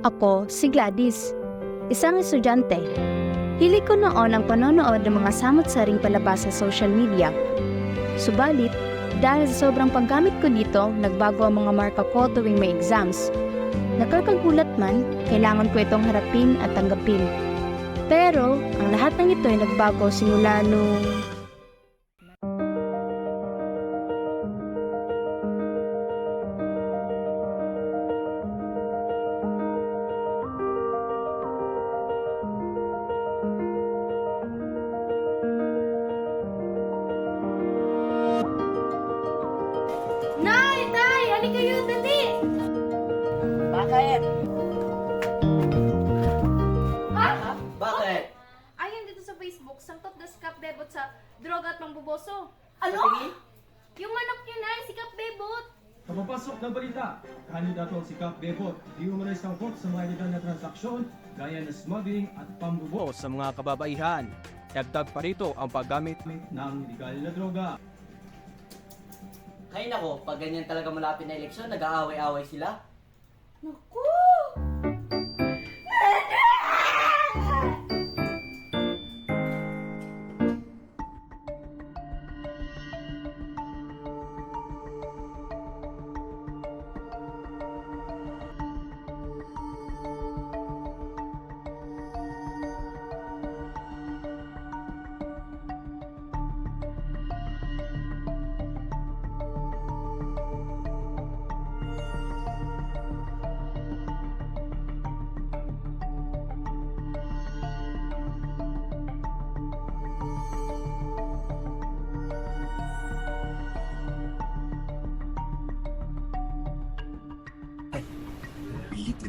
Ako si Gladys, isang estudyante. Hilig ko noon ang panonood ng mga samot-saring palabas sa social media. Subalit, dahil sa sobrang paggamit ko dito, nagbago ang mga marka ko tuwing may exams. Nakakagulat man, kailangan ko itong harapin at tanggapin. Pero, ang lahat ng ito ay nagbago simula nung... Nay! Tay! Halika kayo! Dali! Bakit? Ah! Bakit? Ayon dito sa Facebook, sangkot na si Kap Bebot sa droga at pangbuboso. Ano? Yung manok niya na, si Kap Bebot. Kapapasok ng balita, kandidato si Kap Bebot, di umunay sangkot sa mga illegal na transaksyon gaya ng smuggling at pambubo sa mga kababaihan. Dagdag pa rito ang paggamit ng illegal na droga. Hay nako, pag ganyan talaga malapit na eleksyon, nag-aaway-away sila. Naku!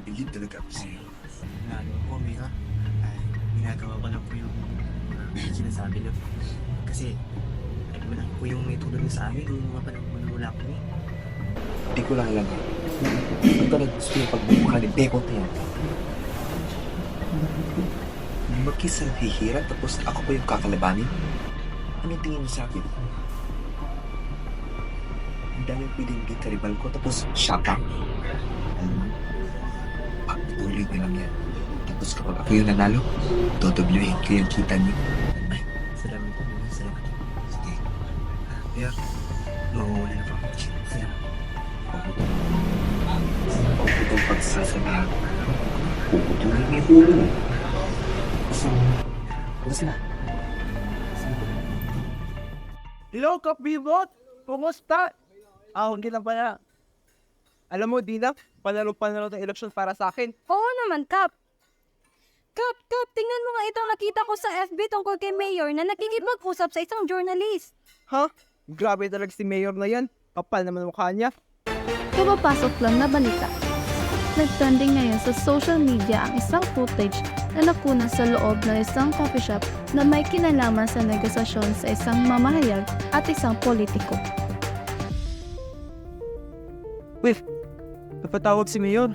Bilib talaga ako sa'yo. Ano po, Mika? Ay, ginagawa ko lang po yung sinasabi lang. Kasi, alam mo lang po yung may tulong sa amin yung mga panahon na wala kami. Hindi ko lang alam. Ang ka gusto yung pagbubuka ni Bebot na yan. Mag-isang hihira tapos ako ba yung kakalabanin? Anong tingin mo sa akin? Ang dami pwedeng maging karibal ko tapos siya pa. Pagpatuloy ko lang yan. Tapos kapag ako yung nanalo, dodobluhin ko yung kita niyo. Ay, salamat po. Salamat. Sige. Kaya, mawawala na pa. Salamat. Huwag itong pagsasabihan. Puputulin niyo yung ulo mo. So, bukas na. Hello, Kap Bebot! Kumusta? Hindi na pala. Alam mo, Dina, panalo ng eleksyon para sa akin. Oo naman, Kap. Kap, tingnan mo nga itong nakita ko sa FB tungkol kay Mayor na nakikipag-usap sa isang journalist. Ha? Grabe talaga si Mayor na yan. Kapal naman ang mukha niya. Kapapasok lang na balita. Nag-trending ngayon sa social media ang isang footage na nakunan sa loob ng isang coffee shop na may kinalaman sa negosasyon sa isang mamahayag at isang politiko. Wait, napatawag si Mayor.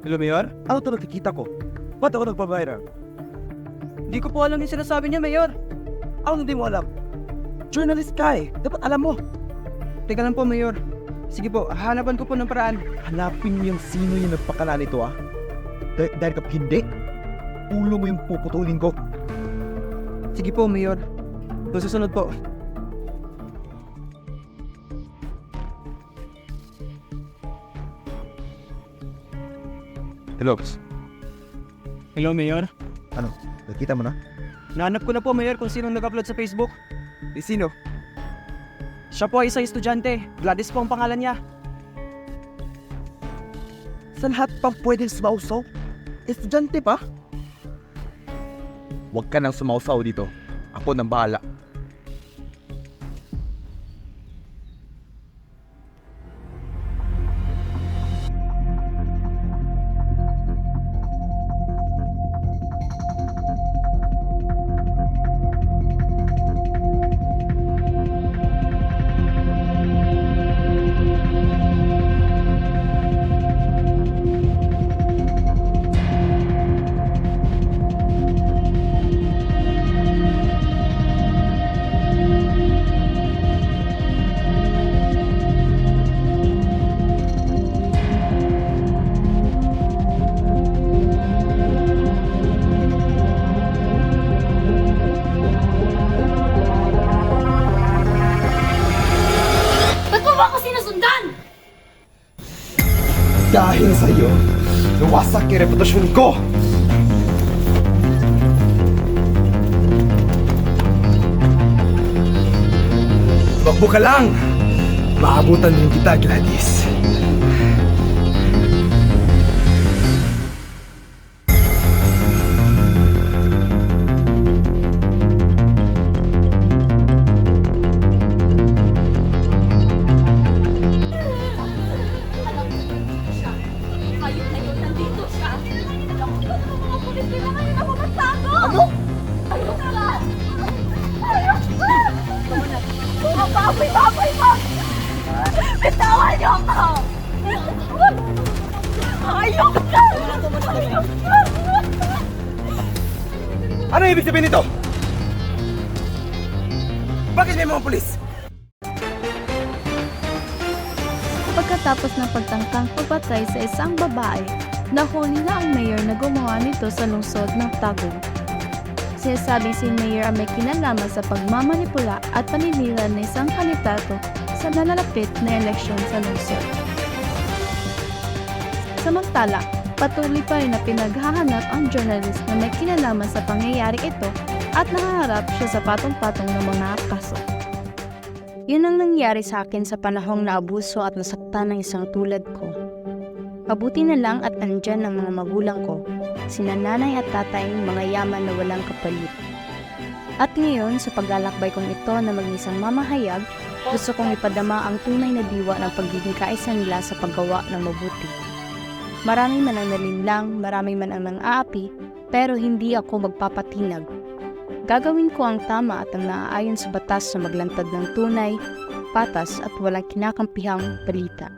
Hello, Mayor? Ano ito nakikita ko? Ba't ako nagpa-viral? Hindi ko po alam yung sinasabi niya, Mayor. Ako hindi mo alam. Journalist ka eh. Dapat alam mo. Teka lang po, Mayor. Sige po, hanapan ko po ng paraan. Hanapin mo yung sino yung nagpakala nito, ah. Dahil kapag hindi, ulo mo yung puputulin ko. Sige po, Mayor. Susunod po. Hello. Hello, Mayor. Ano? Nakita mo na? Nahanap ko na po, Mayor, kung sino nag-upload sa Facebook. Sino? Siya po ay isang estudyante. Gladys po ang pangalan niya. Sa lahat pang pwedeng sumausaw? Estudyante pa? Huwag ka nang sumausaw dito. Ako nang bahala. ba ako sinusundan? Dahil sa'yo, nawasak yung reputasyon ko! Bakbo ka lang! Maabutan din kita, Gladys. Ayun na yun, nandito siya. Alam ko ba ng mga pulis kailangan nila ako magtago? Ano? Ayun ka! Ayun ka! Mga baboy mo! Bitawan niyo ako! Ayun ka! Ayun ka! Ano ibig sabihin nito? Bakit may mga pulis? Pagkatapos ng pagtangkang pagpatay sa isang babae, nahuli na ang mayor na gumawa nito sa lungsod ng Tagum. Sinasabi si mayor ang may kinalaman sa pagmamanipula at paninira ng isang kandidato sa nalalapit na eleksyon sa lungsod. Samantala, patuloy pa rin na pinaghahanap ang journalist na may kinalaman sa pangyayari ito at nakaharap siya sa patong-patong ng mga kaso. Yun ang nangyari sa akin sa panahong naabuso at nasaktan ng isang tulad ko. Mabuti na lang at andyan ang mga magulang ko, sina nanay at tatay, mga yaman na walang kapalit. At ngayon, sa paglalakbay kong ito na maging isang mamahayag, gusto kong ipadama ang tunay na diwa ng pagiging kaisa nila sa paggawa ng mabuti. Marami man ang nalinlang, marami man ang nang-aapi, pero hindi ako magpapatinag. Gagawin ko ang tama at ang naaayon sa batas sa maglantad ng tunay, patas at walang kinakampihang balita.